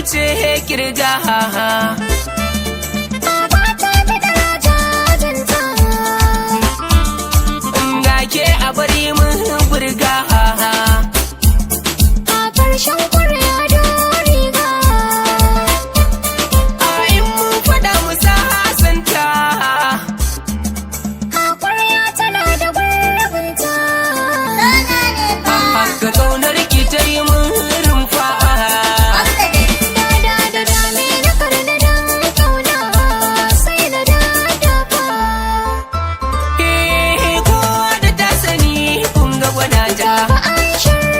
wuce kirga. Bata da daraja jinta, Ga ke a bari mun burga. a ƙarshen ƙwarya da riga. A in mun fada mu sasanta. A ƙwarya tana da gurbinta. Haka ƙaunar ki ta yi mun rumfa. Da dame na karna dan ƙauna, sai na daddafa. Kowa da ta sani kun ga gwanaja. Ba an shirya